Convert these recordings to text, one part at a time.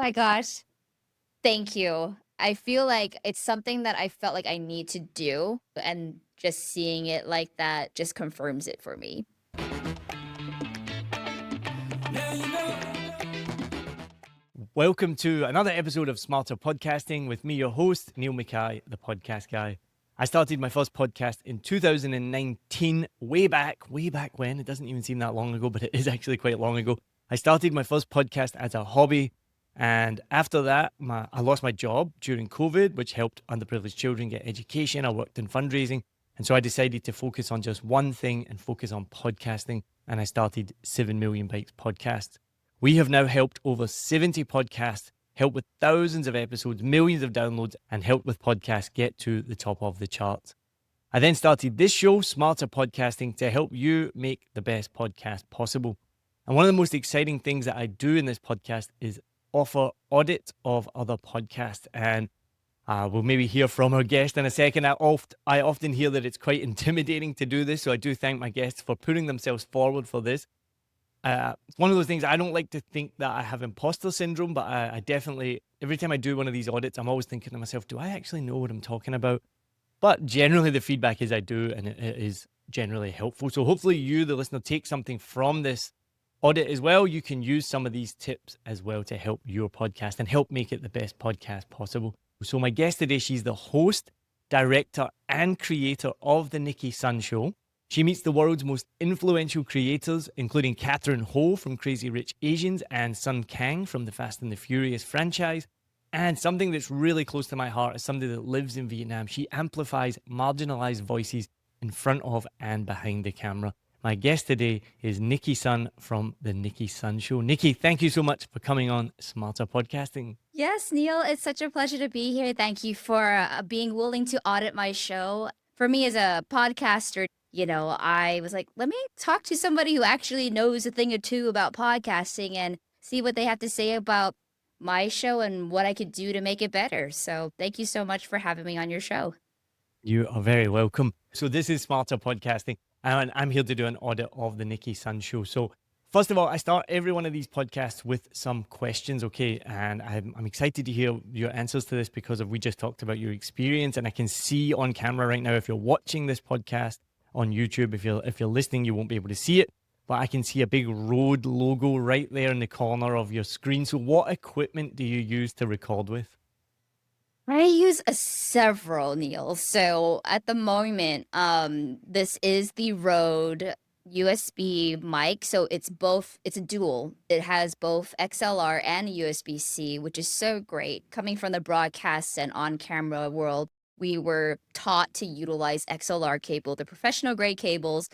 my gosh. Thank you. I feel like it's something that I felt like I need to do, and just seeing it like that just confirms it for me. Welcome to another episode of Smarter Podcasting with me, your host, Neil Mackay, the podcast guy. I started my first podcast in 2019, way back when. It doesn't even seem that long ago, but it is actually quite long ago. I started my first podcast as a hobby. And after that, I lost my job during COVID, which helped underprivileged children get education. I worked in fundraising. And so I decided to focus on just one thing and focus on podcasting. And I started 7 Million Bytes Podcast. We have now helped over 70 podcasts, helped with thousands of episodes, millions of downloads, and helped with podcasts get to the top of the charts. I then started this show, Smarter Podcasting, to help you make the best podcast possible. And one of the most exciting things that I do in this podcast is offer audit of other podcasts. And we'll maybe hear from our guest in a second. I often hear that it's quite intimidating to do this, so I do thank my guests for putting themselves forward for this. It's one of those things. I don't like to think that I have imposter syndrome, but I definitely, every time I do one of these audits, I'm always thinking to myself, do I actually know what I'm talking about? But generally the feedback is I do, and it is generally helpful. So hopefully you, the listener, take something from this audit as well. You can use some of these tips as well to help your podcast and help make it the best podcast possible. So my guest today, she's the host, director, and creator of the Nicki Sun Show. She meets the world's most influential creators, including Catherine Ho from Crazy Rich Asians and Sun Kang from the Fast and the Furious franchise. And something that's really close to my heart is somebody that lives in Vietnam. She amplifies marginalized voices in front of and behind the camera. My guest today is Nicki Sun from the Nicki Sun Show. Nicki, thank you so much for coming on Smarter Podcasting. Yes, Neil, it's such a pleasure to be here. Thank you for being willing to audit my show. For me as a podcaster, I was like, let me talk to somebody who actually knows a thing or two about podcasting and see what they have to say about my show and what I could do to make it better. So thank you so much for having me on your show. You are very welcome. So this is Smarter Podcasting, and I'm here to do an audit of the Nicki Sun Show. So first of all, I start every one of these podcasts with some questions, okay? And I'm excited to hear your answers to this because we just talked about your experience, and I can see on camera right now, if you're watching this podcast on YouTube, if you're listening, you won't be able to see it, but I can see a big road logo right there in the corner of your screen. So what equipment do you use to record with? I use several, Neil. So at the moment, this is the Rode USB mic. So it's a dual. It has both XLR and USB-C, which is so great. Coming from the broadcast and on-camera world, we were taught to utilize XLR cable, the professional grade cables,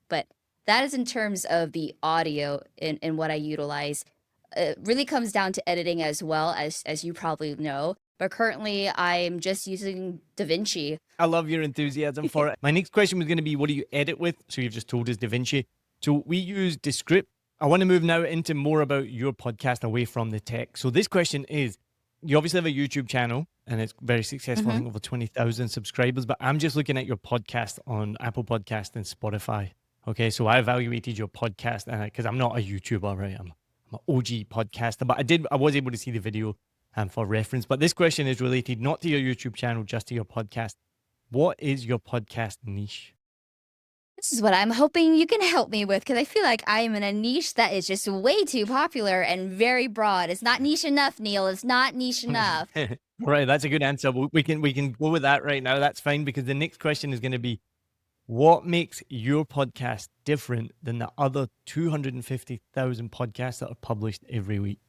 but that is in terms of the audio in what I utilize. It really comes down to editing as well, as you probably know. But currently, I'm just using DaVinci. I love your enthusiasm for it. My next question was going to be, what do you edit with? So you've just told us DaVinci. So we use Descript. I want to move now into more about your podcast away from the tech. So this question is, you obviously have a YouTube channel and it's very successful. I think over 20,000 subscribers, but I'm just looking at your podcast on Apple Podcast and Spotify. Okay, so I evaluated your podcast because I'm not a YouTuber, right? I'm an OG podcaster, but I was able to see the video for reference. But this question is related not to your YouTube channel, just to your podcast. What is your podcast niche? This is what I'm hoping you can help me with, because I feel like I am in a niche that is just way too popular and very broad. It's not niche enough, Neil. It's not niche enough. Right, that's a good answer. We can go with that right now. That's fine, because the next question is going to be, what makes your podcast different than the other 250,000 podcasts that are published every week?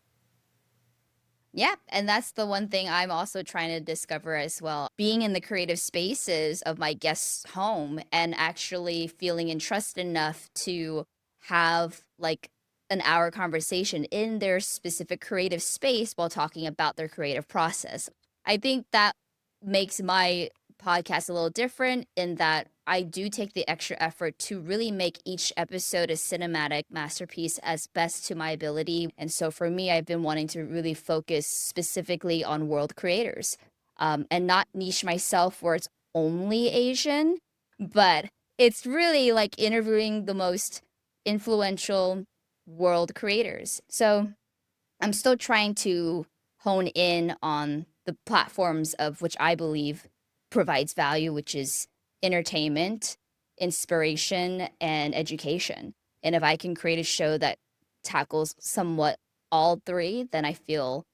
Yeah, and that's the one thing I'm also trying to discover as well. Being in the creative spaces of my guests' home and actually feeling entrusted enough to have like an hour conversation in their specific creative space while talking about their creative process. I think that makes my podcast a little different in that I do take the extra effort to really make each episode a cinematic masterpiece as best to my ability. And so for me, I've been wanting to really focus specifically on world creators, and not niche myself where it's only Asian, but it's really like interviewing the most influential world creators. So I'm still trying to hone in on the platforms of which I believe provides value, which is entertainment, inspiration, and education. And if I can create a show that tackles somewhat all three, then I feel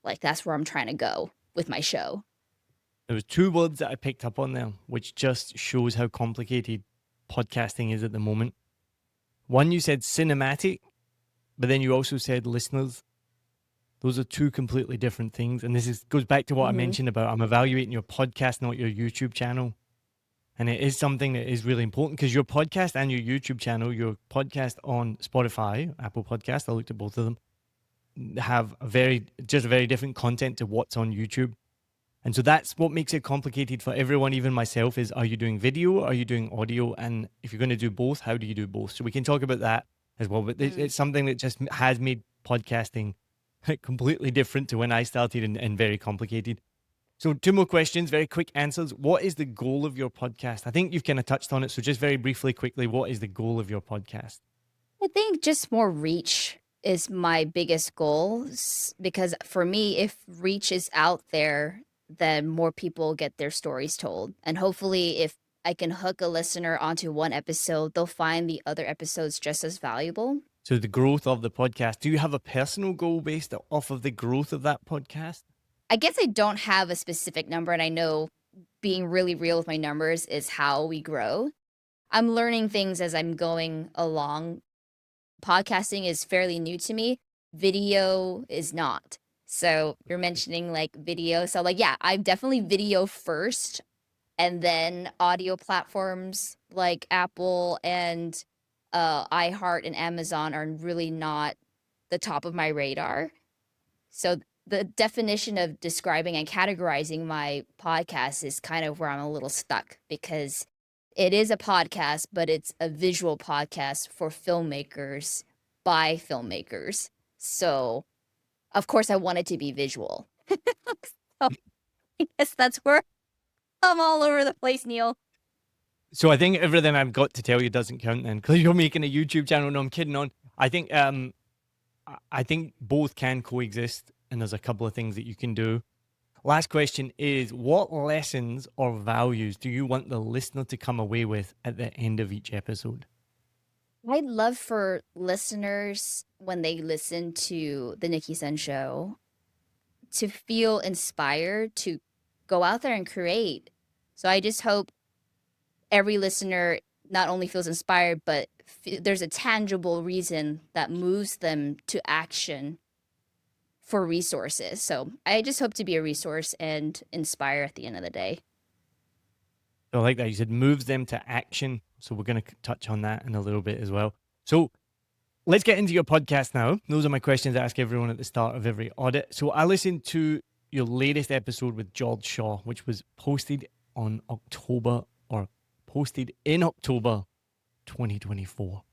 like that's where I'm trying to go with my show. There was two words that I picked up on there, which just shows how complicated podcasting is at the moment. One, you said cinematic, but then you also said listeners. Those are two completely different things. And goes back to what I mentioned about I'm evaluating your podcast, not your YouTube channel. And it is something that is really important because your podcast and your YouTube channel, your podcast on Spotify, Apple Podcast, I looked at both of them, have very different content to what's on YouTube. And so that's what makes it complicated for everyone, even myself, is are you doing video? Are you doing audio? And if you're going to do both, how do you do both? So we can talk about that as well. But it's something that just has made podcasting completely different to when I started and very complicated. So two more questions, very quick answers. What is the goal of your podcast? I think you've kind of touched on it. So just very briefly, quickly, what is the goal of your podcast? I think just more reach is my biggest goal because for me, if reach is out there, then more people get their stories told. And hopefully, if I can hook a listener onto one episode, they'll find the other episodes just as valuable. So the growth of the podcast, do you have a personal goal based off of the growth of that podcast? I guess I don't have a specific number, and I know being really real with my numbers is how we grow. I'm learning things as I'm going along. Podcasting is fairly new to me. Video is not. So you're mentioning like video. So like, yeah, I'm definitely video first, and then audio platforms like Apple and iHeart and Amazon are really not the top of my radar. So the definition of describing and categorizing my podcast is kind of where I'm a little stuck because it is a podcast, but it's a visual podcast for filmmakers by filmmakers. So, of course, I want it to be visual. So, I guess that's where I'm all over the place, Neil. So I think everything I've got to tell you doesn't count then because you're making a YouTube channel. No, I'm kidding on. I think both can coexist, and there's a couple of things that you can do. Last question is, what lessons or values do you want the listener to come away with at the end of each episode? I'd love for listeners, when they listen to the Nicki Sun Show, to feel inspired to go out there and create. So I just hope every listener not only feels inspired, but there's a tangible reason that moves them to action for resources. So I just hope to be a resource and inspire at the end of the day. I like that. You said moves them to action. So we're going to touch on that in a little bit as well. So let's get into your podcast now. Those are my questions I ask everyone at the start of every audit. So I listened to your latest episode with George Shaw, which was posted in October 2024.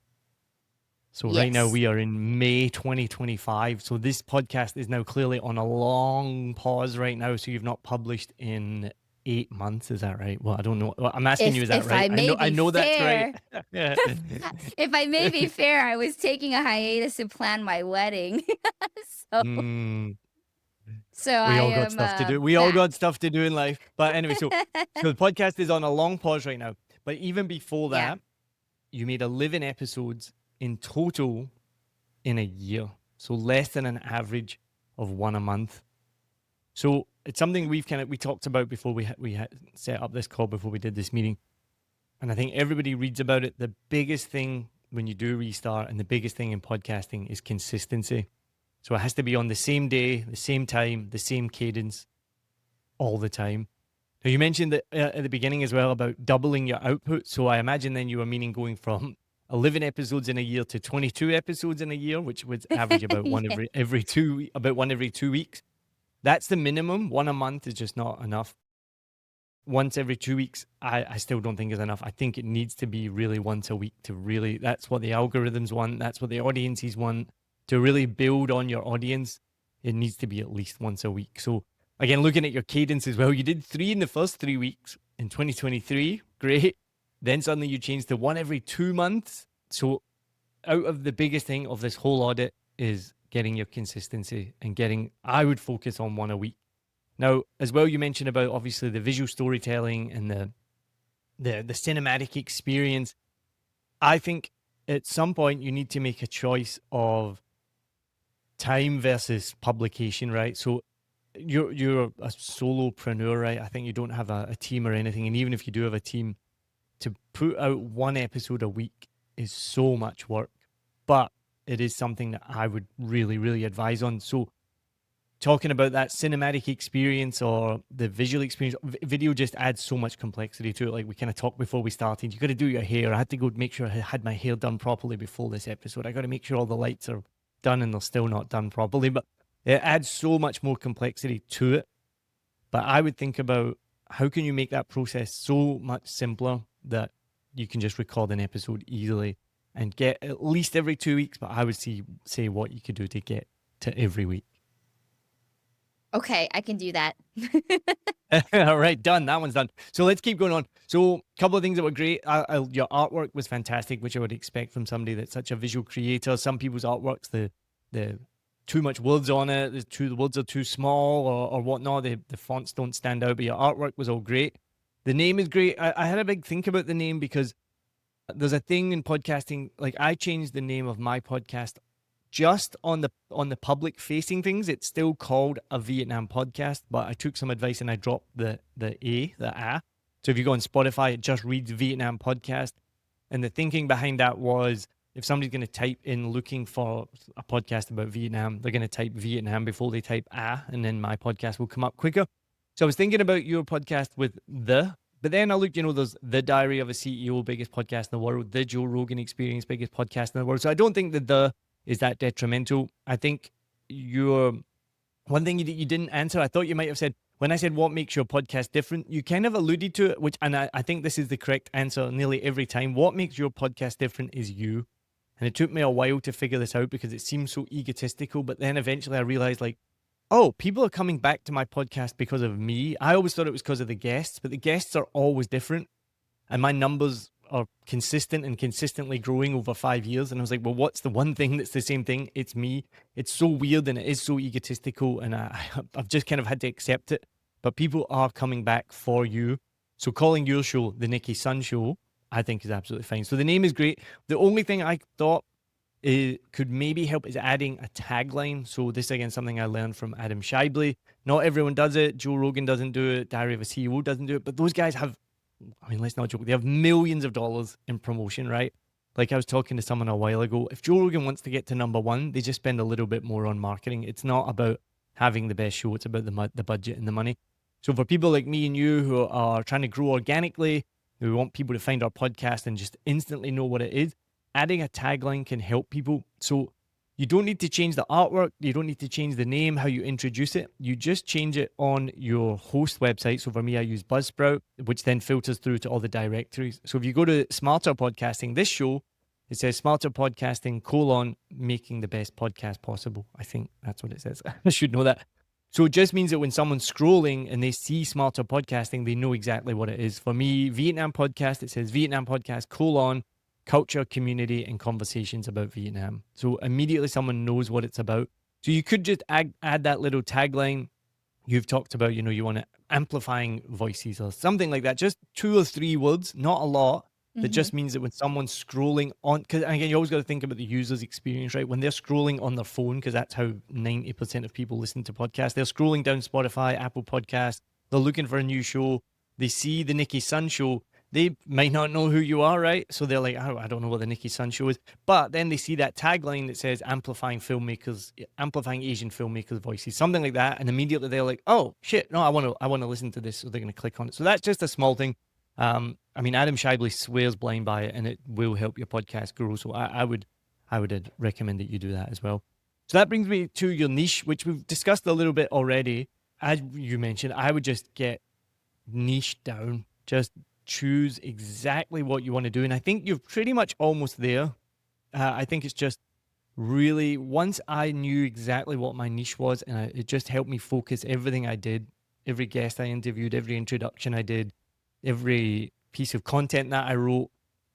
So right now we are in May 2025. So this podcast is now clearly on a long pause right now. So you've not published in 8 months. Is that right? Well, I don't know. Well, I'm asking you, is that right? I know that's right. If I may be fair, I was taking a hiatus to plan my wedding. So we all got stuff to do. We all got stuff to do in life. But anyway, so the podcast is on a long pause right now. But even before that, you made 11 episodes in total in a year. So less than an average of one a month. So it's something we talked about before we had set up this call, before we did this meeting. And I think everybody reads about it. The biggest thing when you do restart, and the biggest thing in podcasting, is consistency. So it has to be on the same day, the same time, the same cadence all the time. Now, you mentioned that at the beginning as well about doubling your output. So I imagine then you were meaning going from 11 episodes in a year to 22 episodes in a year, which would average about one every 2 weeks. That's the minimum. One a month is just not enough. Once every 2 weeks, I still don't think is enough. I think it needs to be really once a week to really, that's what the algorithms want. That's what the audiences want. To really build on your audience, it needs to be at least once a week. So again, looking at your cadence as well, you did 3 in the first 3 weeks in 2023. Great. Then suddenly you changed to 1 every 2 months. So out of the biggest thing of this whole audit is getting your consistency and I would focus on one a week. Now, as well, you mentioned about obviously the visual storytelling and the cinematic experience. I think at some point you need to make a choice of time versus publication, right? So you're a solopreneur, right? I think you don't have a team or anything. And even if you do have a team, to put out one episode a week is so much work. But it is something that I would really, really advise on. So talking about that cinematic experience or the visual experience, video just adds so much complexity to it. Like we kind of talked before we started, you got to do your hair. I had to go make sure I had my hair done properly before this episode. I got to make sure all the lights are done and they're still not done properly. But it adds so much more complexity to it. But I would think about how can you make that process so much simpler that you can just record an episode easily and get at least every 2 weeks. But I would say what you could do to get to every week. Okay, I can do that. All right, done. That one's done. So let's keep going on. So a couple of things that were great. Your artwork was fantastic, which I would expect from somebody that's such a visual creator. Some people's artworks, the too much words on it, the words are too small or whatnot. The fonts don't stand out, but your artwork was all great. The name is great. I had a big think about the name because there's a thing in podcasting. Like I changed the name of my podcast just on the public facing things. It's still called a Vietnam podcast, but I took some advice and I dropped the A. So if you go on Spotify, it just reads Vietnam podcast. And the thinking behind that was if somebody's going to type in looking for a podcast about Vietnam, they're going to type Vietnam before they type and then my podcast will come up quicker. So I was thinking about your podcast with but then I looked, there's The Diary of a CEO, biggest podcast in the world, The Joe Rogan Experience, biggest podcast in the world. So I don't think that the is that detrimental. I think one thing you didn't answer, I thought you might have said, when I said what makes your podcast different, you kind of alluded to it, and I think this is the correct answer nearly every time. What makes your podcast different is you. And it took me a while to figure this out because it seems so egotistical, but then eventually I realized people are coming back to my podcast because of me. I always thought it was because of the guests, but the guests are always different. And my numbers are consistent and consistently growing over 5 years. And I was like, well, what's the one thing that's the same thing? It's me. It's so weird and it is so egotistical. And I've just kind of had to accept it. But people are coming back for you. So calling your show the Nicki Sun Show, I think is absolutely fine. So the name is great. The only thing I thought could maybe help is adding a tagline. So this, again, something I learned from Adam Shibley. Not everyone does it. Joe Rogan doesn't do it. Diary of a CEO doesn't do it. But those guys have, let's not joke. They have millions of dollars in promotion, right? Like I was talking to someone a while ago. If Joe Rogan wants to get to number one, they just spend a little bit more on marketing. It's not about having the best show. It's about the budget and the money. So for people like me and you who are trying to grow organically, we want people to find our podcast and just instantly know what it is, adding a tagline can help people. So you don't need to change the artwork. You don't need to change the name, how you introduce it. You just change it on your host website. So for me, I use Buzzsprout, which then filters through to all the directories. So if you go to Smarter Podcasting, this show, it says Smarter Podcasting, making the best podcast possible. I think that's what it says. I should know that. So it just means that when someone's scrolling and they see Smarter Podcasting, they know exactly what it is. For me, Vietnam Podcast, it says Vietnam Podcast, culture, community, and conversations about Vietnam. So immediately someone knows what it's about. So you could just add that little tagline. You've talked about, you want to amplifying voices or something like that. Just 2 or 3 words, not a lot. That just means that when someone's scrolling on, because again, you always got to think about the user's experience, right? When they're scrolling on their phone, because that's how 90% of people listen to podcasts, they're scrolling down Spotify, Apple Podcasts, they're looking for a new show. They see the Nicki Sun Show. They might not know who you are, right? So they're like, oh, I don't know what the Nicki Sun Show is. But then they see that tagline that says amplifying Asian filmmakers' voices, something like that. And immediately they're like, oh, shit, no, I want to listen to this. So they're going to click on it. So that's just a small thing. Adam Shibley swears blind by it and it will help your podcast grow. So I would recommend that you do that as well. So that brings me to your niche, which we've discussed a little bit already. As you mentioned, I would just get niche down. Just choose exactly what you want to do. And I think you're pretty much almost there. I think it's just really, once I knew exactly what my niche was, and it just helped me focus everything I did, every guest I interviewed, every introduction I did, every piece of content that I wrote,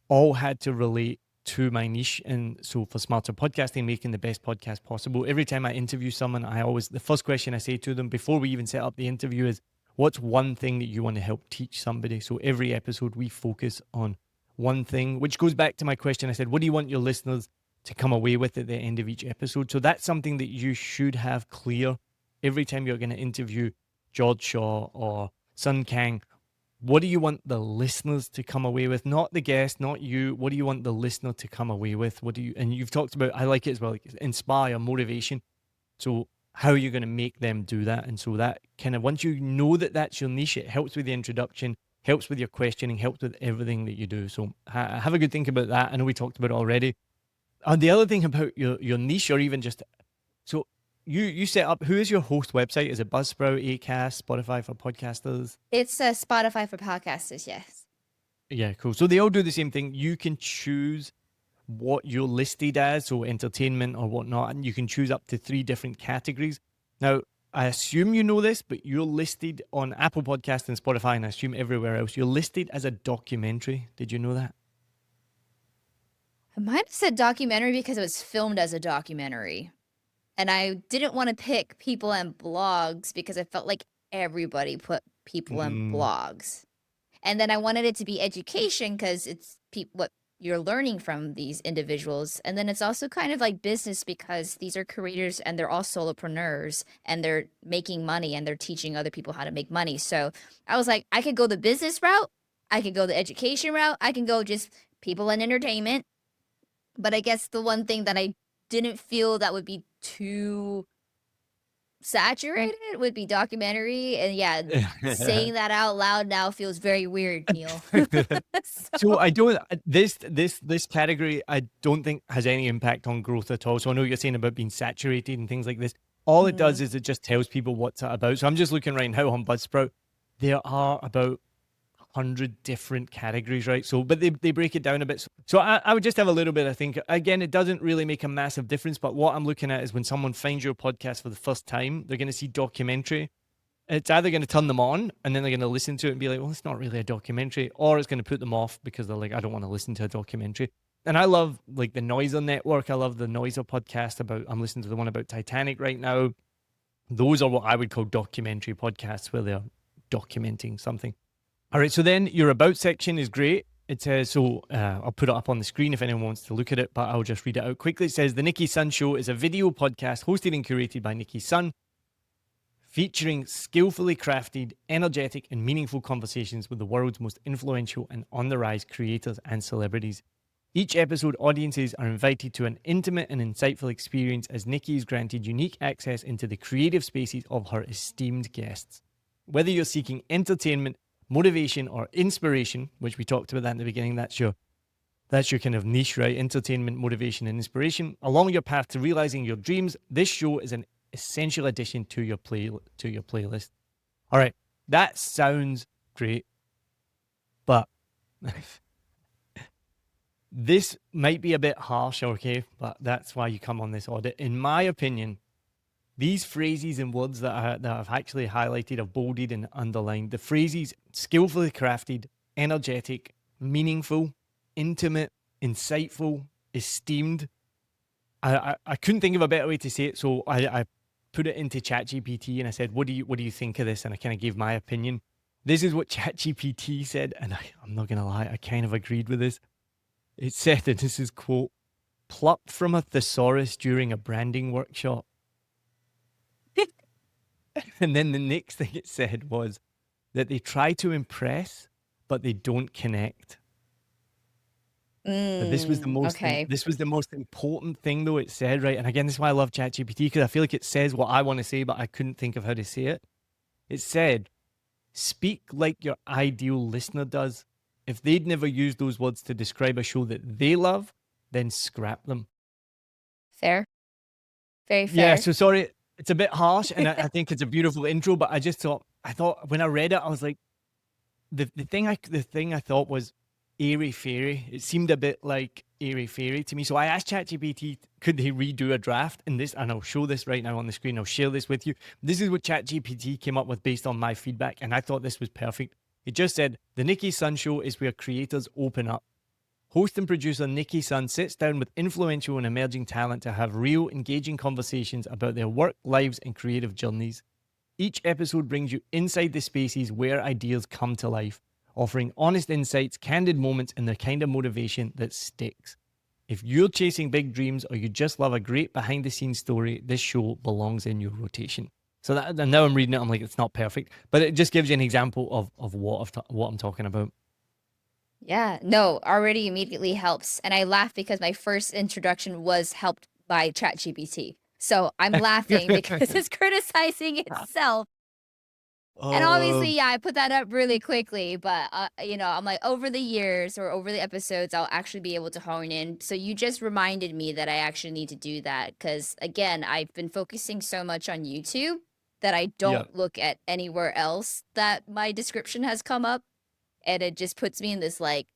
all had to relate to my niche. And so for Smarter Podcasting, making the best podcast possible, every time I interview someone, the first question I say to them before we even set up the interview is, what's one thing that you want to help teach somebody? So every episode we focus on one thing, which goes back to my question. I said, what do you want your listeners to come away with at the end of each episode? So that's something that you should have clear every time you're going to interview George Shaw or Sun Kang. What do you want the listeners to come away with? Not the guest, not you. What do you want the listener to come away with? And you've talked about, I like it as well, like inspire, motivation. So how are you going to make them do that? And so that kind of, once you know that that's your niche, it helps with the introduction, helps with your questioning, helps with everything that you do. So have a good think about that. I know we talked about it already. And the other thing about your niche, or even just, so you set up, who is your host website? Is it Buzzsprout, Acast, Spotify for podcasters? It's Spotify for podcasters, yes. Yeah, cool. So they all do the same thing. You can choose what you're listed as, so entertainment or whatnot, and you can choose up to 3 different categories. Now, I assume you know this, but you're listed on Apple Podcasts and Spotify, and I assume everywhere else, you're listed as a documentary. Did you know that? I might have said documentary because it was filmed as a documentary. And I didn't want to pick people and blogs because I felt like everybody put people and blogs. And then I wanted it to be education because it's what you're learning from these individuals. And then it's also kind of like business because these are creators and they're all solopreneurs and they're making money and they're teaching other people how to make money. So I was like, I could go the business route. I could go the education route. I can go just people and entertainment. But I guess the one thing that I didn't feel that would be too saturated would be documentary. And yeah, saying that out loud now feels very weird, Neil. So I don't, this category, I don't think has any impact on growth at all. So I know you're saying about being saturated and things like this. All it does is it just tells people what's it about. So I'm just looking right now on Buzzsprout. There are about 100 different categories, right? So, but they break it down a bit. So I would just have a little bit, I think. Again, it doesn't really make a massive difference, but what I'm looking at is when someone finds your podcast for the first time, they're going to see documentary. It's either going to turn them on and then they're going to listen to it and be like, well, it's not really a documentary, or it's going to put them off because they're like, I don't want to listen to a documentary. And I love like the Noiser Network. I love the Noiser podcast I'm listening to the one about Titanic right now. Those are what I would call documentary podcasts where they're documenting something. All right, so then your About section is great. It says, I'll put it up on the screen if anyone wants to look at it, but I'll just read it out quickly. It says, The Nicki Sun Show is a video podcast hosted and curated by Nicki Sun, featuring skillfully crafted, energetic, and meaningful conversations with the world's most influential and on-the-rise creators and celebrities. Each episode, audiences are invited to an intimate and insightful experience as Nicki is granted unique access into the creative spaces of her esteemed guests. Whether you're seeking entertainment, motivation, or inspiration, which we talked about that in the beginning, that's your kind of niche, right? Entertainment, motivation, and inspiration. Along your path to realizing your dreams, this show is an essential addition to your playlist. All right, that sounds great, but this might be a bit harsh, okay? But that's why you come on this audit. In my opinion, these phrases and words that I've actually highlighted, I've bolded and underlined, the phrases skillfully crafted, energetic, meaningful, intimate, insightful, esteemed. I couldn't think of a better way to say it, so I put it into ChatGPT and I said, what do you think of this? And I kind of gave my opinion. This is what ChatGPT said, and I'm not going to lie, I kind of agreed with this. It said, and this is quote, plucked from a thesaurus during a branding workshop. And then the next thing it said was that they try to impress, but they don't connect. But this was the most this was the most important thing, though, it said, right? And again, this is why I love ChatGPT, because I feel like it says what I want to say, but I couldn't think of how to say it. It said, speak like your ideal listener does. If they'd never used those words to describe a show that they love, then scrap them. Fair. Very fair. Yeah, so sorry, it's a bit harsh, and I think it's a beautiful intro, but I thought when I read it, I was like, the thing I thought was airy-fairy. It seemed a bit like airy-fairy to me. So I asked ChatGPT, could they redo a draft? And I'll show this right now on the screen. I'll share this with you. This is what ChatGPT came up with based on my feedback, and I thought this was perfect. It just said, the Nicki Sun Show is where creators open up, host and producer Nicki Sun sits down with influential and emerging talent to have real, engaging conversations about their work, lives, and creative journeys. Each episode brings you inside the spaces where ideas come to life, offering honest insights, candid moments, and the kind of motivation that sticks. If you're chasing big dreams or you just love a great behind-the-scenes story, this show belongs in your rotation. So that, and now I'm reading it, I'm like, it's not perfect, but it just gives you an example of what I'm talking about. Yeah, no, already immediately helps. And I laugh because my first introduction was helped by ChatGPT. So I'm laughing because it's criticizing itself. And obviously, yeah, I put that up really quickly, but I'm like over the years or over the episodes, I'll actually be able to hone in. So you just reminded me that I actually need to do that because again, I've been focusing so much on YouTube that I Yeah. don't look at anywhere else that my description has come up, and it just puts me in this like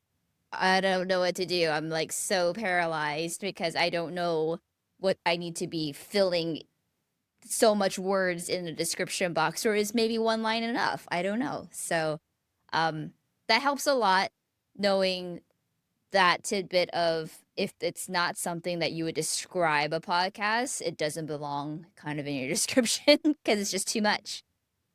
I don't know what to do. I'm like so paralyzed because I don't know what I need to be filling so much words in the description box, or is maybe one line enough? I don't know. So that helps a lot, knowing that tidbit of if it's not something that you would describe a podcast, it doesn't belong kind of in your description because it's just too much.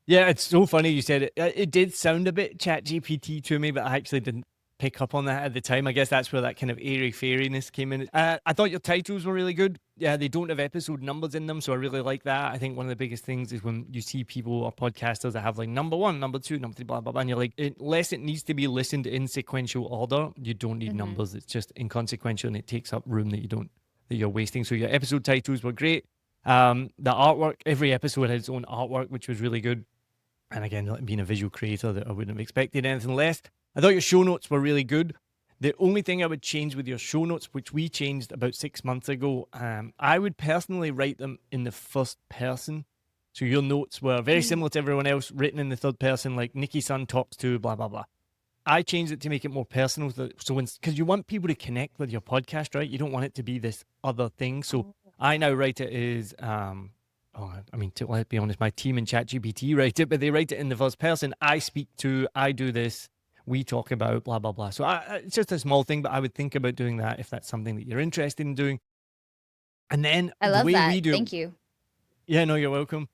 Yeah, it's so funny you said it. It did sound a bit chat GPT to me, but I actually didn't pick up on that at the time. I guess that's where that kind of airy-fairiness came in. I thought your titles were really good. Yeah, they don't have episode numbers in them, so I really like that. I think one of the biggest things is when you see people or podcasters that have like number one, number two, number three, blah, blah, blah, and you're like, unless it needs to be listened in sequential order, you don't need Mm-hmm. numbers. It's just inconsequential and it takes up room that you're wasting. So your episode titles were great. The artwork, every episode had its own artwork, which was really good. And again, like being a visual creator, that I wouldn't have expected anything less. I thought your show notes were really good. The only thing I would change with your show notes, which we changed about 6 months ago, I would personally write them in the first person. So your notes were very similar to everyone else, written in the third person, like Nicki Sun talks to blah, blah, blah. I changed it to make it more personal. So because you want people to connect with your podcast, right? You don't want it to be this other thing. So I now write it as let's be honest, my team in ChatGPT write it, but they write it in the first person. I speak to, I do this, we talk about, blah, blah, blah. So it's just a small thing, but I would think about doing that if that's something that you're interested in doing. And then I the love way that. we do, Thank you. yeah, no, you're welcome.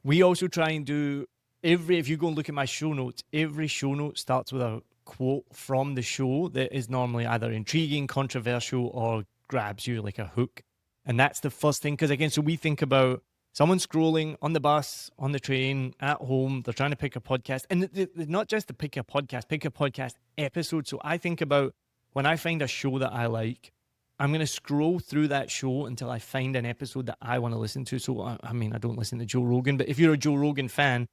We also try and do if you go and look at my show notes, every show note starts with a quote from the show that is normally either intriguing, controversial, or grabs you like a hook. And that's the first thing. Because again, so we think about someone scrolling on the bus, on the train, at home, they're trying to pick a podcast. And not just to pick a podcast episode. So I think about when I find a show that I like, I'm going to scroll through that show until I find an episode that I want to listen to. So, I mean, I don't listen to Joe Rogan, but if you're a Joe Rogan fan,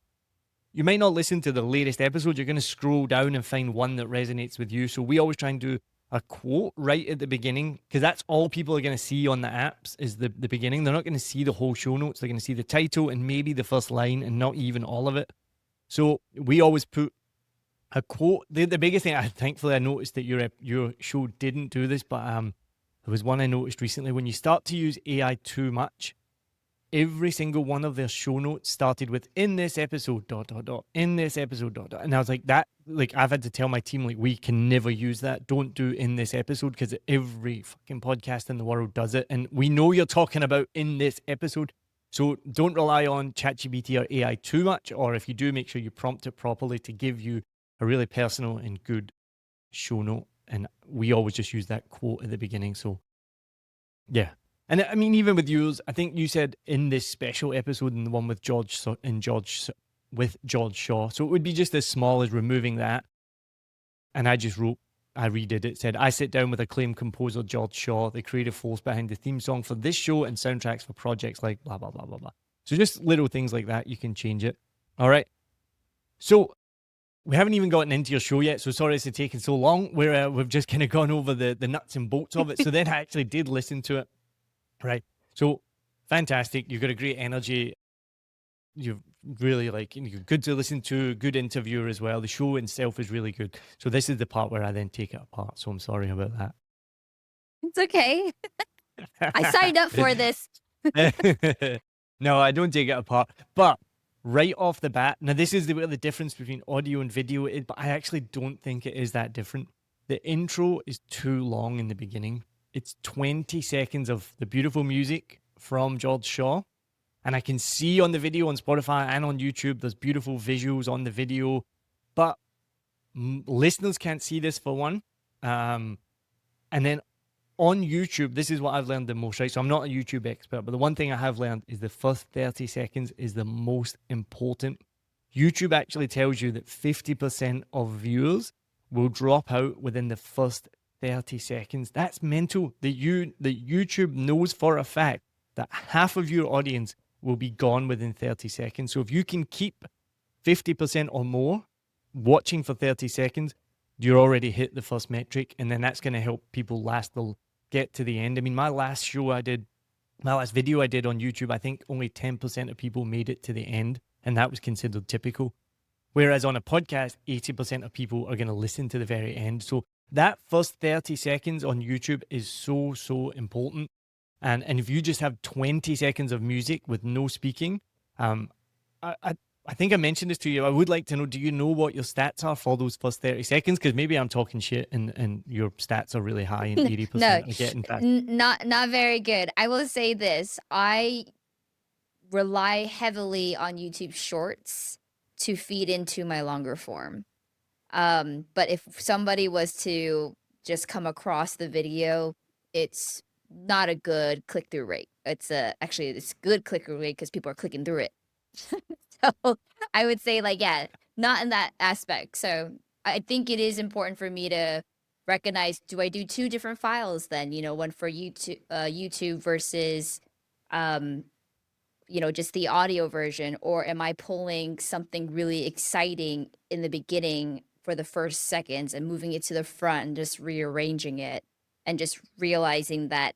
you might not listen to the latest episode. You're going to scroll down and find one that resonates with you. So we always try and do a quote right at the beginning, because that's all people are going to see on the apps is the beginning. They're not going to see the whole show notes. They're going to see the title and maybe the first line and not even all of it. So we always put a quote. The biggest thing, thankfully, I noticed that your show didn't do this, but there was one I noticed recently. When you start to use AI too much, every single one of their show notes started with "in this episode ... in this episode ... and I was like, I've had to tell my team, like, we can never use that. Don't do "in this episode," because every fucking podcast in the world does it, and we know you're talking about "in this episode." So don't rely on ChatGPT or AI too much, or if you do, make sure you prompt it properly to give you a really personal and good show note. And we always just use that quote at the beginning. So yeah. And I mean, even with yours, I think you said in this special episode and the one with George Shaw. So it would be just as small as removing that. And I redid it, said, I sit down with acclaimed composer George Shaw, the creative force behind the theme song for this show and soundtracks for projects like blah, blah, blah, blah, blah. So just little things like that, you can change it. All right. So we haven't even gotten into your show yet, so sorry it's taken so long. We've just kind of gone over the nuts and bolts of it. So then I actually did listen to it. Right. So fantastic. You've got a great energy. You've really you're good to listen to, good interviewer as well. The show itself is really good. So this is the part where I then take it apart. So I'm sorry about that. It's okay. I signed up for this. No, I don't take it apart. But right off the bat, now this is where the difference between audio and video is, but I actually don't think it is that different. the intro is too long in the beginning. It's 20 seconds of the beautiful music from George Shaw. And I can see on the video on Spotify and on YouTube, there's beautiful visuals on the video, but listeners can't see this for one. And then on YouTube, this is what I've learned the most, right? So I'm not a YouTube expert, but the one thing I have learned is the first 30 seconds is the most important. YouTube actually tells you that 50% of viewers will drop out within the first 30 seconds. That's mental. That YouTube knows for a fact that half of your audience will be gone within 30 seconds. So if you can keep 50% or more watching for 30 seconds, you're already hit the first metric, and then that's going to help people get to the end. I mean, my last video I did on YouTube, I think only 10% of people made it to the end, and that was considered typical. Whereas on a podcast, 80% of people are going to listen to the very end. So that first 30 seconds on YouTube is so, so important. And if you just have 20 seconds of music with no speaking, I think I mentioned this to you. I would like to know, do you know what your stats are for those first 30 seconds? Because maybe I'm talking shit and your stats are really high and 80% No, are getting past. not very good. I will say this. I rely heavily on YouTube Shorts to feed into my longer form. But if somebody was to just come across the video, it's not a good click-through rate. Actually, it's good click-through rate because people are clicking through it. So I would say, like, yeah, not in that aspect. So I think it is important for me to recognize, do I do two different files then? One for YouTube versus, just the audio version, or am I pulling something really exciting in the beginning for the first seconds and moving it to the front and just rearranging it and just realizing that,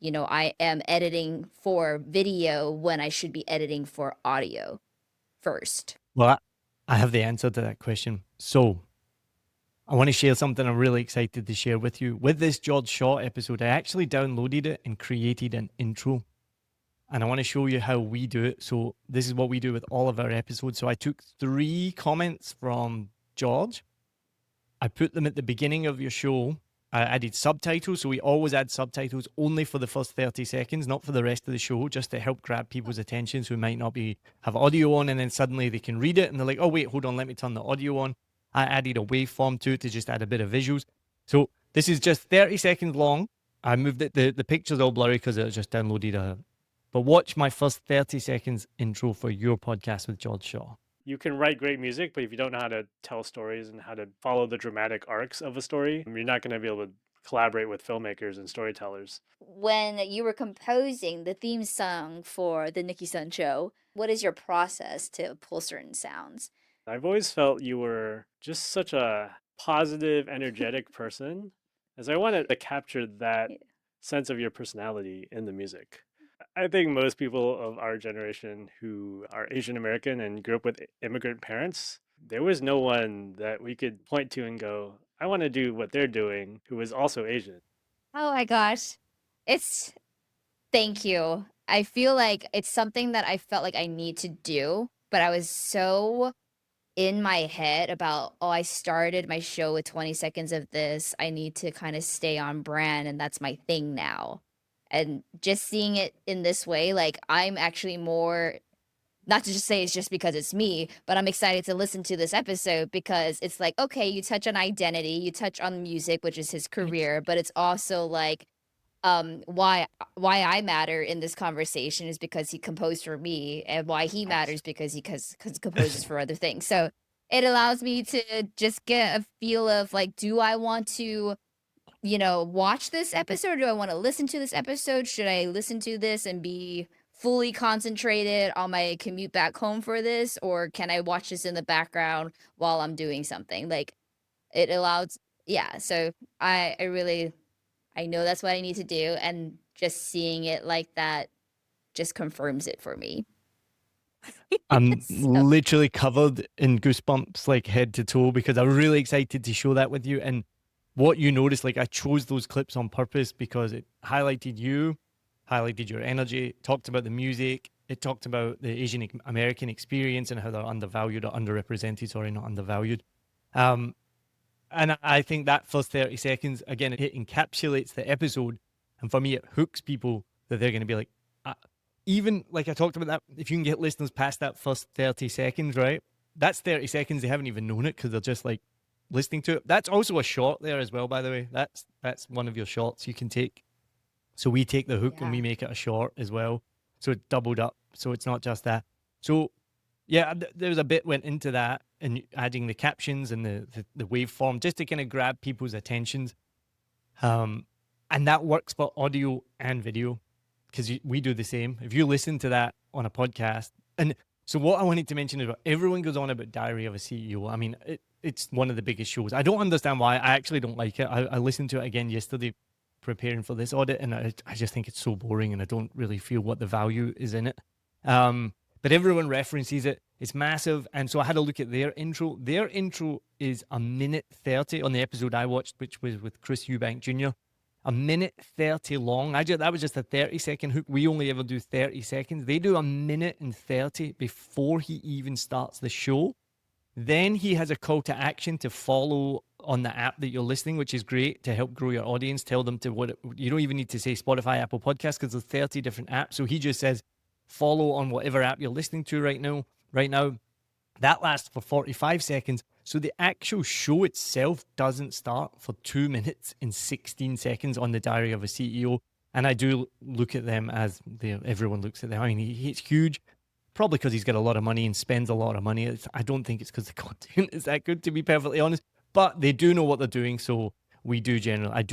I am editing for video when I should be editing for audio first. Well, I have the answer to that question. So I want to share something I'm really excited to share with you. With this George Shaw episode, I actually downloaded it and created an intro. And I want to show you how we do it. So this is what we do with all of our episodes. So I took 3 comments from George. I put them at the beginning of your show. I added subtitles. So we always add subtitles only for the first 30 seconds, not for the rest of the show, just to help grab people's attention so we might not have audio on and then suddenly they can read it and they're like, oh, wait, hold on, let me turn the audio on. I added a waveform to it to just add a bit of visuals. So this is just 30 seconds long. I moved it. The picture's all blurry because I just downloaded but watch my first 30 seconds intro for your podcast with George Shaw. You can write great music, but if you don't know how to tell stories and how to follow the dramatic arcs of a story, you're not going to be able to collaborate with filmmakers and storytellers. When you were composing the theme song for the Nicki Sun Show, what is your process to pull certain sounds? I've always felt you were just such a positive, energetic person, as I wanted to capture that sense of your personality in the music. I think most people of our generation who are Asian American and grew up with immigrant parents, there was no one that we could point to and go, I want to do what they're doing, who is also Asian. Oh my gosh. Thank you. I feel like it's something that I felt like I need to do, but I was so in my head about, I started my show with 20 seconds of this. I need to kind of stay on brand, and that's my thing now. And just seeing it in this way, like, I'm actually more, not to just say it's just because it's me, but I'm excited to listen to this episode because it's like, okay, you touch on identity, you touch on music, which is his career, but it's also like, why I matter in this conversation is because he composed for me, and why he matters because he composes for other things. So it allows me to just get a feel of, like, do I want to watch this episode? Do I want to listen to this episode? Should I listen to this and be fully concentrated on my commute back home for this? Or can I watch this in the background while I'm doing something? Like, it allows, yeah. So I know that's what I need to do. And just seeing it like that just confirms it for me. I'm literally covered in goosebumps, like head to toe, because I'm really excited to show that with you. And what you notice, like, I chose those clips on purpose because it highlighted you, highlighted your energy, talked about the music, it talked about the Asian American experience and how they're undervalued or underrepresented, sorry, not undervalued. And And I think that first 30 seconds, again, it encapsulates the episode. And for me, it hooks people that they're going to be like, uh, even like I talked about that, if you can get listeners past that first 30 seconds, right? That's 30 seconds. They haven't even known it because they're just like listening to it. That's also a short there as well, by the way. That's one of your shorts you can take. So we take the hook and we make it a short as well. So it doubled up. So it's not just that. So yeah, there was a bit went into that and adding the captions and the waveform just to kind of grab people's attentions. And that works for audio and video because we do the same. If you listen to that on a podcast, and so what I wanted to mention is everyone goes on about Diary of a CEO. I mean, it's one of the biggest shows. I don't understand why. I actually don't like it. I listened to it again yesterday preparing for this audit, and I just think it's so boring and I don't really feel what the value is in it. But everyone references it. It's massive. And so I had a look at their intro. Their intro is 1:30 on the episode I watched, which was with Chris Eubank Jr. 1:30 long. That was just a 30-second hook. We only ever do 30 seconds. They do 1:30 before he even starts the show. Then he has a call to action to follow on the app that you're listening, which is great to help grow your audience. Tell them to you don't even need to say Spotify, Apple Podcasts because there's 30 different apps. So he just says, follow on whatever app you're listening to right now. That lasts for 45 seconds. So the actual show itself doesn't start for 2 minutes and 16 seconds on the Diary of a CEO. And I do look at them as everyone looks at them. I mean, he's huge, probably because he's got a lot of money and spends a lot of money. I don't think it's because the content is that good, to be perfectly honest. But they do know what they're doing. So I do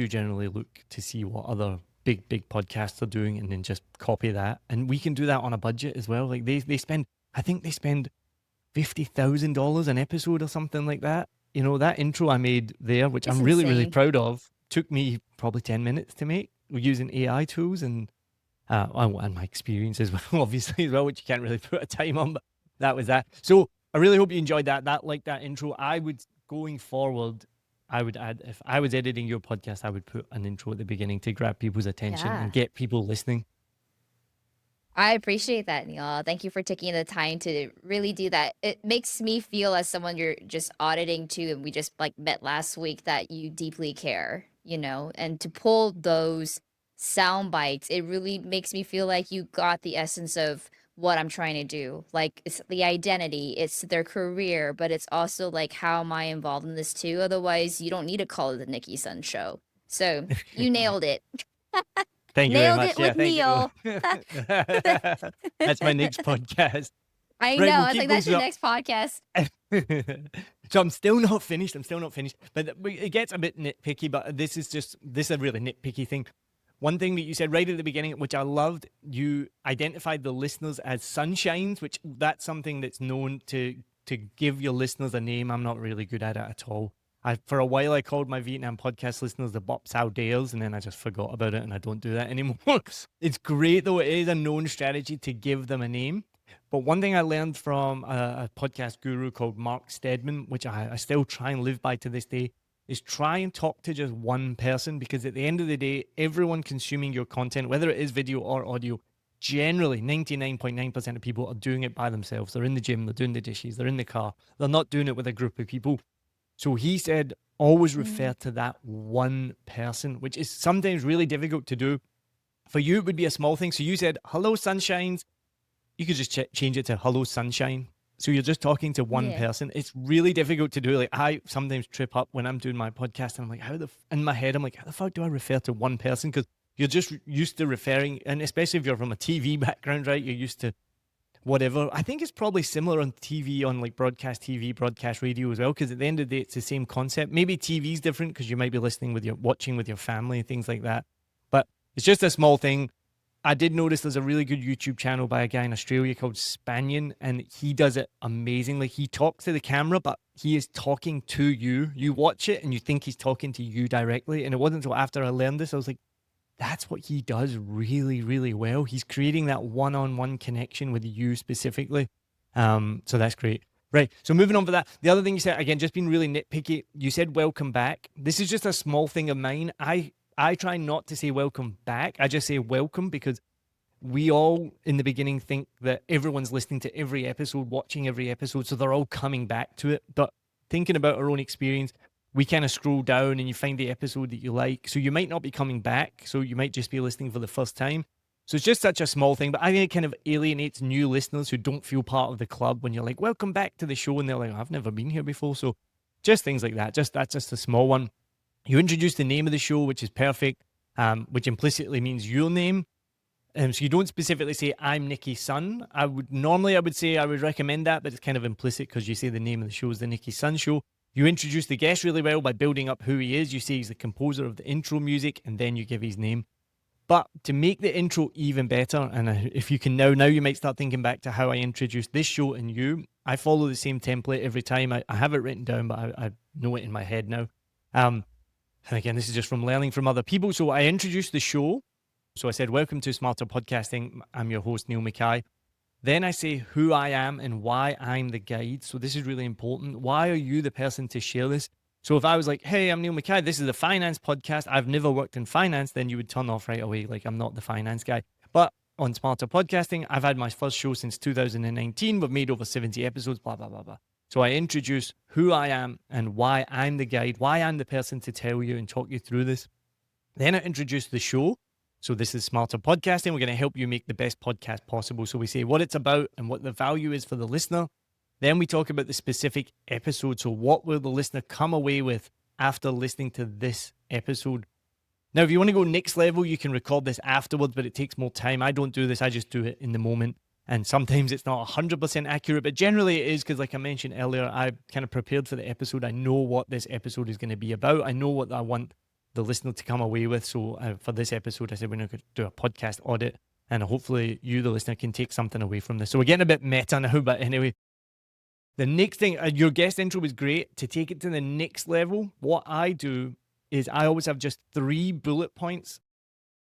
generally look to see what other big podcasts are doing and then just copy that. And we can do that on a budget as well. Like they spend $50,000 an episode or something like that. You know, that intro I made there, which I'm really, really proud of, took me probably 10 minutes to make using AI tools and my experience as well, obviously, as well, which you can't really put a time on, but that was that. So I really hope you enjoyed that intro. Going forward, I would add, if I was editing your podcast, I would put an intro at the beginning to grab people's attention and get people listening. I appreciate that, Neil. Thank you for taking the time to really do that. It makes me feel as someone you're just auditing to, and we just like met last week, that you deeply care, and to pull those sound bites, it really makes me feel like you got the essence of what I'm trying to do. Like, it's the identity, it's their career, but it's also like, how am I involved in this too? Otherwise, you don't need to call it the Nicki Sun Show. So you nailed it. Thank you very much. Nailed it with Neil. That's my next podcast. I know. I was like, that's your next podcast. So I'm still not finished. But it gets a bit nitpicky, but this is a really nitpicky thing. One thing that you said right at the beginning, which I loved, you identified the listeners as sunshines, which that's something that's known to give your listeners a name. I'm not really good at it at all. For a while, I called my Vietnam podcast listeners the Bop Sao Dares, and then I just forgot about it, and I don't do that anymore. It's great, though. It is a known strategy to give them a name. But one thing I learned from a podcast guru called Mark Steadman, which I still try and live by to this day, is try and talk to just one person, because at the end of the day, everyone consuming your content, whether it is video or audio, generally 99.9% of people are doing it by themselves. They're in the gym, they're doing the dishes, they're in the car. They're not doing it with a group of people. So he said, always refer to that one person, which is sometimes really difficult to do. For you, it would be a small thing. So you said, hello, sunshines. You could just change it to hello, sunshine. So you're just talking to one person. It's really difficult to do. Like, I sometimes trip up when I'm doing my podcast and I'm like, in my head, I'm like, how the fuck do I refer to one person? Because you're just used to referring, and especially if you're from a TV background, right? You're used to whatever. I think it's probably similar on TV, on like broadcast TV, broadcast radio as well, because at the end of the day, it's the same concept. Maybe TV is different because you might be watching with your family and things like that. But it's just a small thing. I did notice there's a really good YouTube channel by a guy in Australia called Spanion, and he does it amazingly. He talks to the camera, but he is talking to you. You watch it and you think he's talking to you directly. And it wasn't until after I learned this, I was like, that's what he does really, really well. He's creating that one-on-one connection with you specifically. So that's great. Right. So moving on for that. The other thing you said, again, just being really nitpicky, you said welcome back. This is just a small thing of mine. I try not to say welcome back. I just say welcome, because we all in the beginning think that everyone's listening to every episode, watching every episode, so they're all coming back to it. But thinking about our own experience, we kind of scroll down and you find the episode that you like. So you might not be coming back. So you might just be listening for the first time. So it's just such a small thing, but I think it kind of alienates new listeners who don't feel part of the club when you're like, welcome back to the show. And they're like, I've never been here before. So just things like that. That's just a small one. You introduce the name of the show, which is perfect, which implicitly means your name. So you don't specifically say, I'm Nicki Sun. I would say I would recommend that, but it's kind of implicit because you say the name of the show is the Nicki Sun Show. You introduce the guest really well by building up who he is. You say he's the composer of the intro music, and then you give his name. But to make the intro even better, and if you can now you might start thinking back to how I introduced this show and you. I follow the same template every time. I have it written down, but I know it in my head now. And again, this is just from learning from other people. So I introduced the show. So I said, welcome to Smarter Podcasting. I'm your host, Neil Mackay. Then I say who I am and why I'm the guide. So this is really important. Why are you the person to share this? So if I was like, hey, I'm Neil Mackay, this is a finance podcast, I've never worked in finance, then you would turn off right away. Like, I'm not the finance guy. But on Smarter Podcasting, I've had my first show since 2019. We've made over 70 episodes, blah, blah, blah, blah. So I introduce who I am and why I'm the guide, why I'm the person to tell you and talk you through this. Then I introduce the show. So this is Smarter Podcasting. We're going to help you make the best podcast possible. So we say what it's about and what the value is for the listener. Then we talk about the specific episode. So what will the listener come away with after listening to this episode? Now, if you want to go next level, you can record this afterwards, but it takes more time. I don't do this. I just do it in the moment. And sometimes it's not 100% accurate, but generally it is because, like I mentioned earlier, I kind of prepared for the episode. I know what this episode is going to be about. I know what I want the listener to come away with. So for this episode, I said we're going to do a podcast audit, and hopefully you, the listener, can take something away from this. So we're getting a bit meta now, but anyway, the next thing, your guest intro was great. To take it to the next level, what I do is I always have just 3 bullet points.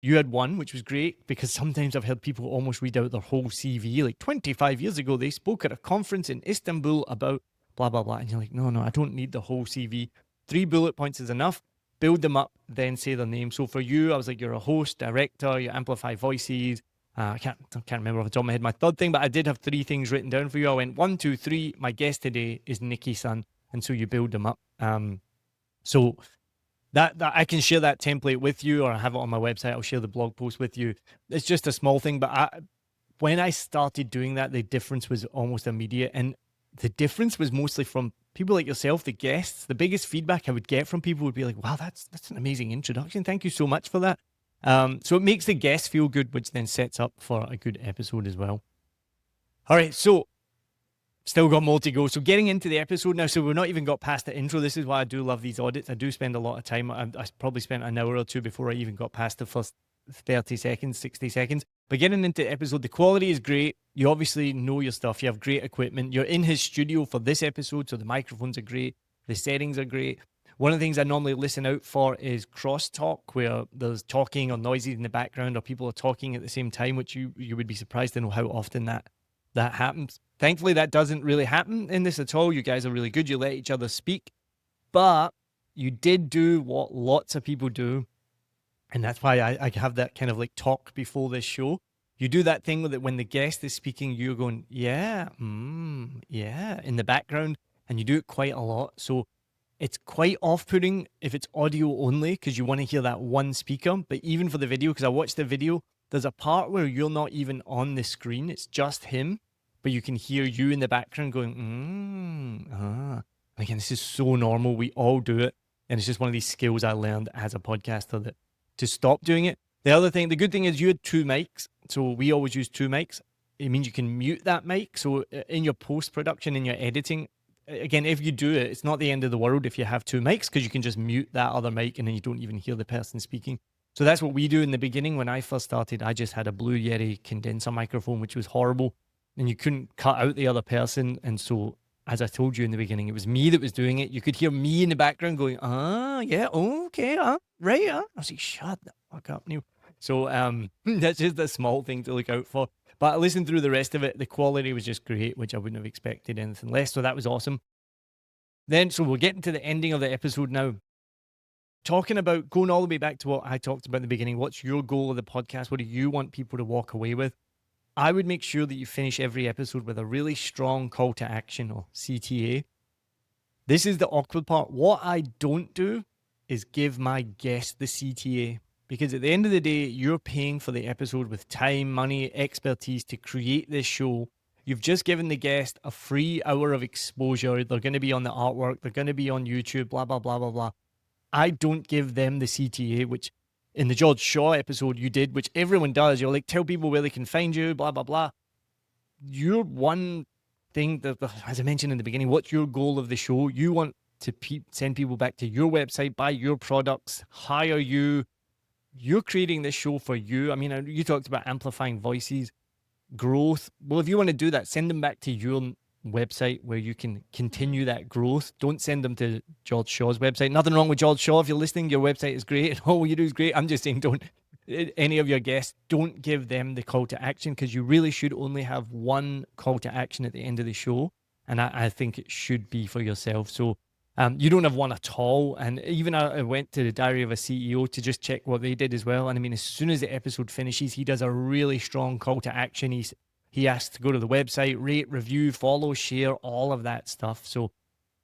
You had 1, which was great, because sometimes I've heard people almost read out their whole CV. Like 25 years ago, they spoke at a conference in Istanbul about blah, blah, blah. And you're like, no, I don't need the whole CV. 3 bullet points is enough. Build them up, then say their name. So for you, I was like, you're a host, director, you amplify voices. I can't remember off the top of my head my third thing, but I did have 3 things written down for you. I went 1, 2, 3. My guest today is Nicki Sun. And so you build them up. So that I can share that template with you, or I have it on my website. I'll share the blog post with you. It's just a small thing, but when I started doing that, the difference was almost immediate. And the difference was mostly from people like yourself, the guests. The biggest feedback I would get from people would be like, wow, that's an amazing introduction. Thank you so much for that. So it makes the guests feel good, which then sets up for a good episode as well. All right, so still got more to go. So getting into the episode now. So we've not even got past the intro. This is why I do love these audits. I do spend a lot of time. I probably spent an hour or 2 before I even got past the first 30 seconds, 60 seconds. But getting into the episode, the quality is great. You obviously know your stuff. You have great equipment. You're in his studio for this episode, so the microphones are great. The settings are great. One of the things I normally listen out for is crosstalk, where there's talking or noises in the background, or people are talking at the same time, which you would be surprised to know how often that happens. Thankfully, that doesn't really happen in this at all. You guys are really good. You let each other speak. But you did do what lots of people do. And that's why I have that kind of like talk before this show. You do that thing with it when the guest is speaking, you're going, yeah, yeah, in the background. And you do it quite a lot. So it's quite off-putting if it's audio only, because you want to hear that one speaker. But even for the video, because I watched the video, there's a part where you're not even on the screen. It's just him. But you can hear you in the background going, Again, this is so normal. We all do it. And it's just one of these skills I learned as a podcaster, that to stop doing it. The good thing is you had 2 mics. So we always use 2 mics. It means you can mute that mic. So in your post-production, in your editing, again, if you do it, it's not the end of the world if you have 2 mics, because you can just mute that other mic and then you don't even hear the person speaking. So that's what we do in the beginning. When I first started, I just had a Blue Yeti condenser microphone, which was horrible. And you couldn't cut out the other person. And so, as I told you in the beginning, it was me that was doing it. You could hear me in the background going, yeah, okay, right, I was like, shut the fuck up, Neil. So that's just a small thing to look out for. But I listened through the rest of it. The quality was just great, which I wouldn't have expected anything less. So that was awesome. Then, so we're getting to the ending of the episode now. Talking about going all the way back to what I talked about in the beginning. What's your goal of the podcast? What do you want people to walk away with? I would make sure that you finish every episode with a really strong call to action, or CTA. This is the awkward part. What I don't do is give my guest the CTA, because at the end of the day, you're paying for the episode with time, money, expertise to create this show. You've just given the guest a free hour of exposure. They're going to be on the artwork. They're going to be on YouTube, blah, blah, blah, blah, blah. I don't give them the CTA, which in the George Shaw episode you did, which everyone does. You're like, tell people where they can find you, blah, blah, blah. Your one thing that, as I mentioned in the beginning, what's your goal of the show? You want to send people back to your website, buy your products, hire you. You're creating this show for you. I mean, you talked about amplifying voices, growth. Well, if you want to do that, send them back to your website where you can continue that growth. Don't send them to George Shaw's website. Nothing wrong with George Shaw. If you're listening, your website is great and all you do is great. I'm just saying, don't, any of your guests, don't give them the call to action, because you really should only have one call to action at the end of the show. And I think it should be for yourself. So you don't have one at all. And even I went to the Diary of a CEO to just check what they did as well. And I mean, as soon as the episode finishes, he does a really strong call to action. He asks to go to the website, rate, review, follow, share, all of that stuff. So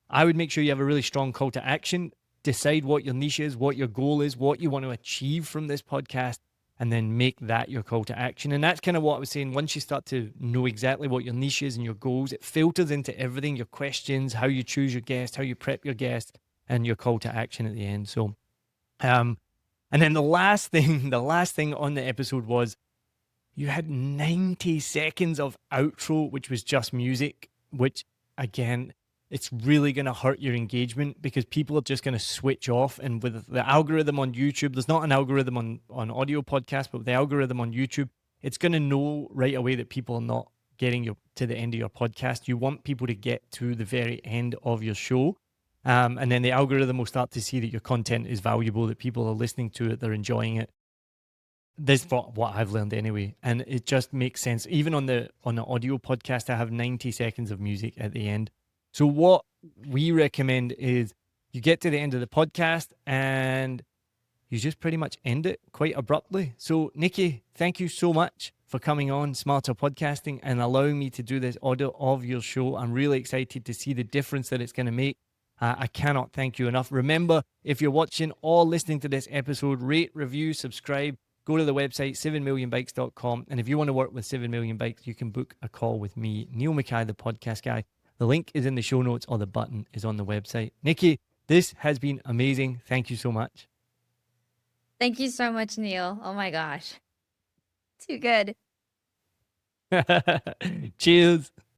I would make sure you have a really strong call to action. Decide what your niche is, what your goal is, what you want to achieve from this podcast, and then make that your call to action. And that's kind of what I was saying. Once you start to know exactly what your niche is and your goals, it filters into everything, your questions, how you choose your guest, how you prep your guest, and your call to action at the end. So, and then the last thing on the episode was you had 90 seconds of outro, which was just music, which again, it's really going to hurt your engagement, because people are just going to switch off. And with the algorithm on YouTube, there's not an algorithm on audio podcasts, but with the algorithm on YouTube, it's going to know right away that people are not getting to the end of your podcast. You want people to get to the very end of your show. And then the algorithm will start to see that your content is valuable, that people are listening to it, they're enjoying it. This is what I've learned anyway, and it just makes sense. Even on the audio podcast, I have 90 seconds of music at the end. So what we recommend is you get to the end of the podcast and you just pretty much end it quite abruptly. So Nicki, thank you so much for coming on Smarter Podcasting and allowing me to do this audit of your show. I'm really excited to see the difference that it's going to make. I cannot thank you enough. Remember, if you're watching or listening to this episode, rate, review, subscribe. Go to the website, 7millionbikes.com. And if you want to work with 7 Million Bikes, you can book a call with me, Neil Mackay, the podcast guy. The link is in the show notes, or the button is on the website. Nicki, this has been amazing. Thank you so much. Thank you so much, Neil. Oh my gosh. Too good. Cheers.